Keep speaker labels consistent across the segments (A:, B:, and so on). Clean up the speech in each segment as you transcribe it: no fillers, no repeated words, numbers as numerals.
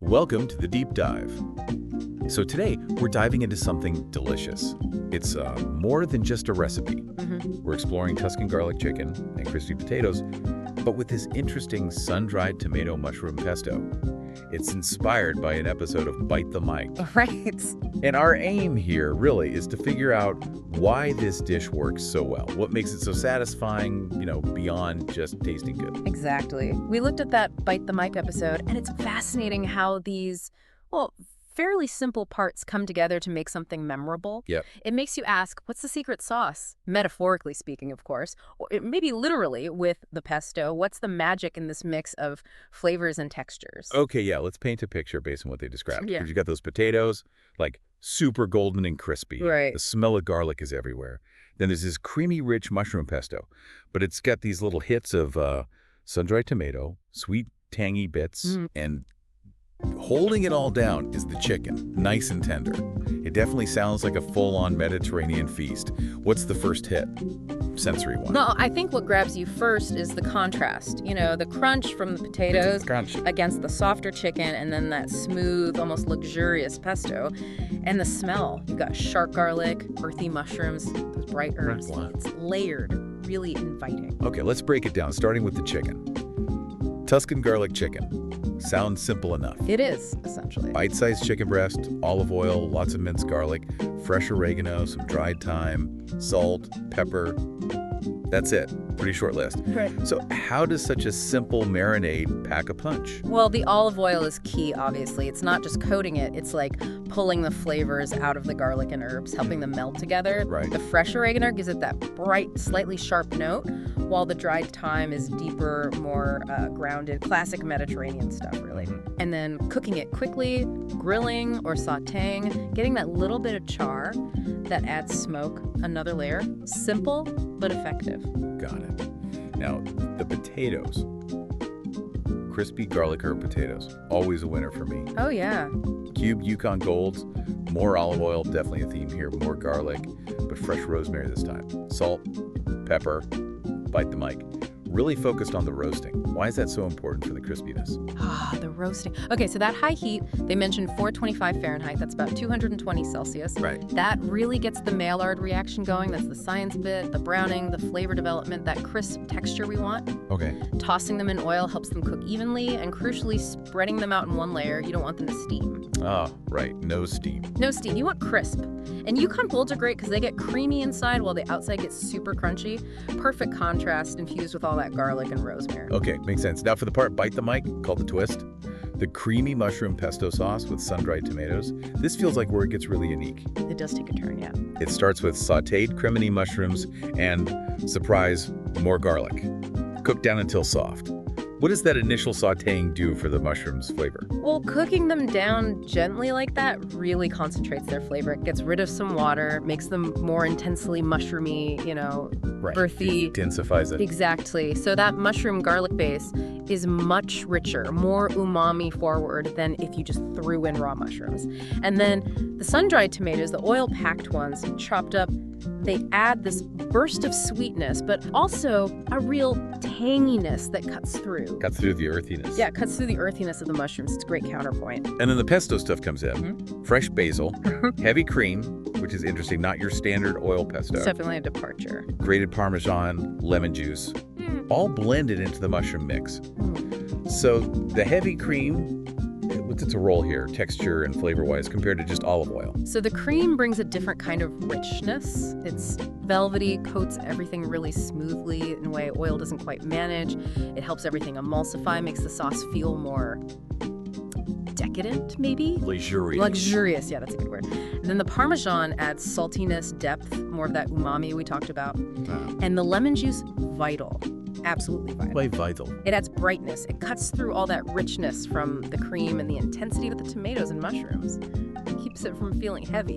A: Welcome to the deep dive. So today, we're diving into something delicious. It's more than just a recipe. We're exploring Tuscan garlic chicken and crispy potatoes, but with this interesting sun-dried tomato mushroom pesto. It's inspired by an episode of Bite the Mic.
B: Right.
A: And our aim here, really, is to figure out why this dish works so well. What makes it so satisfying, beyond just tasting good.
B: Exactly. We looked at that Bite the Mic episode, and it's fascinating how these, fairly simple parts come together to make something memorable.
A: Yep.
B: It makes you ask, what's the secret sauce? Metaphorically speaking, of course, or maybe literally with the pesto. What's the magic in this mix of flavors and textures?
A: Okay, yeah, let's paint a picture based on what they described.
B: Yeah.
A: You got those potatoes, like super golden and crispy.
B: Right.
A: The smell of garlic is everywhere. Then there's this creamy, rich mushroom pesto, but it's got these little hits of sun-dried tomato, sweet, tangy bits, and holding it all down is the chicken, nice and tender. It definitely sounds like a full-on Mediterranean feast. What's the first hit? Sensory one.
B: No, I think what grabs you first is the contrast. The crunch from the potatoes against the softer chicken, and then that smooth, almost luxurious pesto. And the smell. You've got sharp garlic, earthy mushrooms, those bright herbs.
A: Wow.
B: It's layered, really inviting.
A: Okay, let's break it down, starting with the chicken. Tuscan garlic chicken. Sounds simple enough.
B: It is, essentially.
A: Bite-sized chicken breast, olive oil, lots of minced garlic, fresh oregano, some dried thyme, salt, pepper. That's it. Pretty short list.
B: Right.
A: So how does such a simple marinade pack a punch?
B: Well, the olive oil is key, obviously. It's not just coating it. It's like pulling the flavors out of the garlic and herbs, helping them melt together.
A: Right.
B: The fresh oregano gives it that bright, slightly sharp note, while the dried thyme is deeper, more grounded, classic Mediterranean stuff, really. And then cooking it quickly, grilling or sautéing, getting that little bit of char that adds smoke, another layer. Simple, but effective.
A: Got it. Now, the potatoes. Crispy garlic herb potatoes. Always a winner for me.
B: Oh, yeah.
A: Cubed Yukon Golds. More olive oil, definitely a theme here. More garlic, but fresh rosemary this time. Salt, pepper, Bite the Mic. Really focused on the roasting. Why is that so important for the crispiness?
B: The roasting. Okay, so that high heat, they mentioned 425 Fahrenheit. That's about 220 Celsius.
A: Right.
B: That really gets the Maillard reaction going. That's the science bit, the browning, the flavor development, that crisp texture we want.
A: Okay.
B: Tossing them in oil helps them cook evenly, and crucially, spreading them out in one layer. You don't want them to steam.
A: Oh, right. No steam.
B: No steam. You want crisp. And Yukon Golds are great because they get creamy inside while the outside gets super crunchy. Perfect contrast infused with all that garlic and rosemary.
A: Okay, makes sense. Now for the part Bite the Mic, called the twist. The creamy mushroom pesto sauce with sun-dried tomatoes. This feels like where it gets really unique.
B: It does take a turn, yeah.
A: It starts with sautéed crimini mushrooms and, surprise, more garlic. Cooked down until soft. What does that initial sautéing do for the mushroom's flavor?
B: Well, cooking them down gently like that really concentrates their flavor. It gets rid of some water, makes them more intensely mushroomy, earthy.
A: It intensifies it.
B: Exactly. So that mushroom garlic base is much richer, more umami forward than if you just threw in raw mushrooms. And then the sun-dried tomatoes, the oil-packed ones, chopped up, they add this burst of sweetness, but also a real tanginess that cuts through.
A: Cuts through the earthiness.
B: Yeah, it cuts through the earthiness of the mushrooms. It's a great counterpoint.
A: And then the pesto stuff comes in. Fresh basil, heavy cream, which is interesting, not your standard oil pesto.
B: It's definitely a departure.
A: Grated Parmesan, lemon juice, all blended into the mushroom mix. So the heavy cream, what's its role here, texture and flavor-wise, compared to just olive oil?
B: So the cream brings a different kind of richness. It's velvety, coats everything really smoothly in a way oil doesn't quite manage. It helps everything emulsify, makes the sauce feel more decadent, maybe? Luxurious, yeah, that's a good word. And then the Parmesan adds saltiness, depth, more of that umami we talked about. And the lemon juice, vital. Absolutely vital.
A: Why vital?
B: It adds brightness. It cuts through all that richness from the cream and the intensity of the tomatoes and mushrooms. It keeps it from feeling heavy,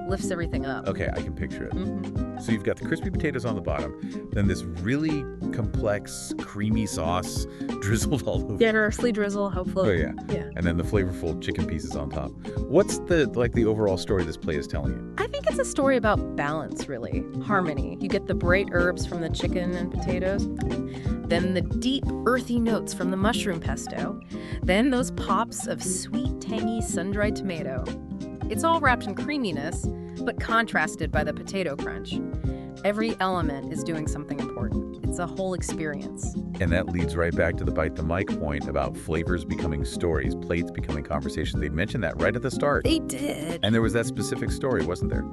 B: lifts everything up.
A: Okay, I can picture it.
B: Mm-hmm.
A: So you've got the crispy potatoes on the bottom, then this really complex, creamy sauce drizzled all over.
B: Generously drizzle, hopefully.
A: Oh, yeah.
B: Yeah.
A: And then the flavorful chicken pieces on top. What's the overall story this plate is telling you?
B: I think it's a story about balance, really. Harmony. You get the bright herbs from the chicken and potatoes, then the deep, earthy notes from the mushroom pesto, then those pops of sweet, tangy, sun-dried tomato. It's all wrapped in creaminess, but contrasted by the potato crunch. Every element is doing something important. It's a whole experience.
A: And that leads right back to the bite the mic point about flavors becoming stories, plates becoming conversations. They mentioned that right at the start.
B: They did.
A: And there was that specific story, wasn't there?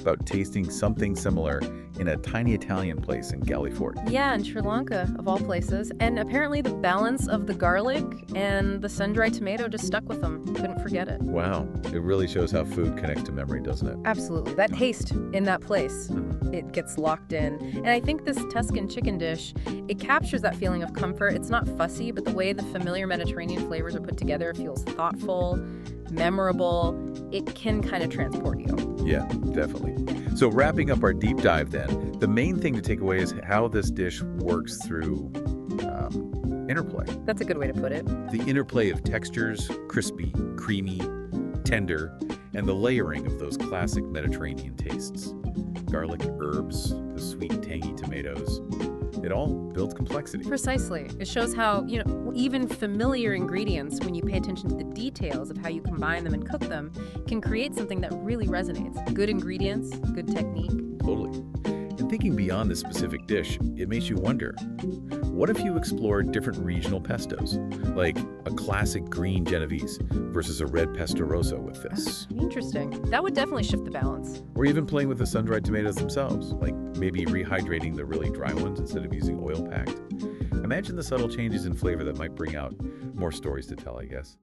A: About tasting something similar in a tiny Italian place in Fort.
B: Yeah, in Sri Lanka, of all places. And apparently the balance of the garlic and the sun-dried tomato just stuck with them. Couldn't forget it.
A: Wow. It really shows how food connects to memory, doesn't it?
B: Absolutely. That taste in that place,
A: Mm-hmm.
B: it gets locked in. And I think this Tuscan chicken dish, it captures that feeling of comfort. It's not fussy, but the way the familiar Mediterranean flavors are put together feels thoughtful, memorable. It can kind of transport you.
A: Yeah, definitely. So wrapping up our deep dive then, the main thing to take away is how this dish works through interplay.
B: That's a good way to put it.
A: The interplay of textures, crispy, creamy, tender, and the layering of those classic Mediterranean tastes. Garlic, herbs, the sweet, tangy tomatoes. It all builds complexity.
B: Precisely. It shows how, even familiar ingredients, when you pay attention to the details of how you combine them and cook them, can create something that really resonates. Good ingredients, good technique.
A: Totally. And thinking beyond this specific dish, it makes you wonder, what if you explored different regional pestos, like a classic green Genovese versus a red pesto rosso with this?
B: Interesting. That would definitely shift the balance.
A: Or even playing with the sun-dried tomatoes themselves, like maybe rehydrating the really dry ones instead of using oil-packed. Imagine the subtle changes in flavor that might bring out more stories to tell, I guess.